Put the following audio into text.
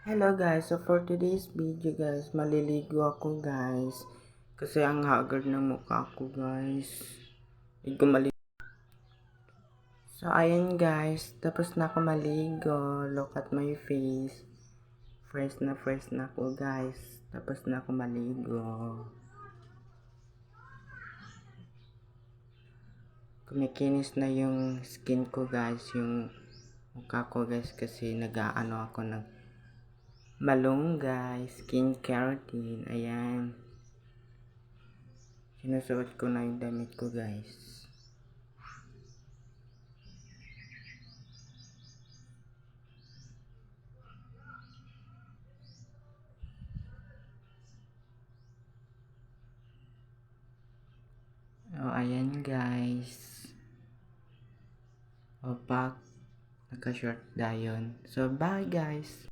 Hello guys, so for today's video guys, maliligo ako guys. Kasi ang haggard ng mukha ko guys. Hindi ko maligo. So ayan guys, tapos na ako maligo. Look at my face. Fresh na ako guys. Tapos na ako maligo. Kumikinis na yung skin ko guys, yung mukha ko guys, kasi nag-aano ako ng malunggay, skin keratin. Ayan. Sinusuot ko na yung damit ko guys. Oh, ayan guys. Opak. Naka-short dayon. So, bye guys.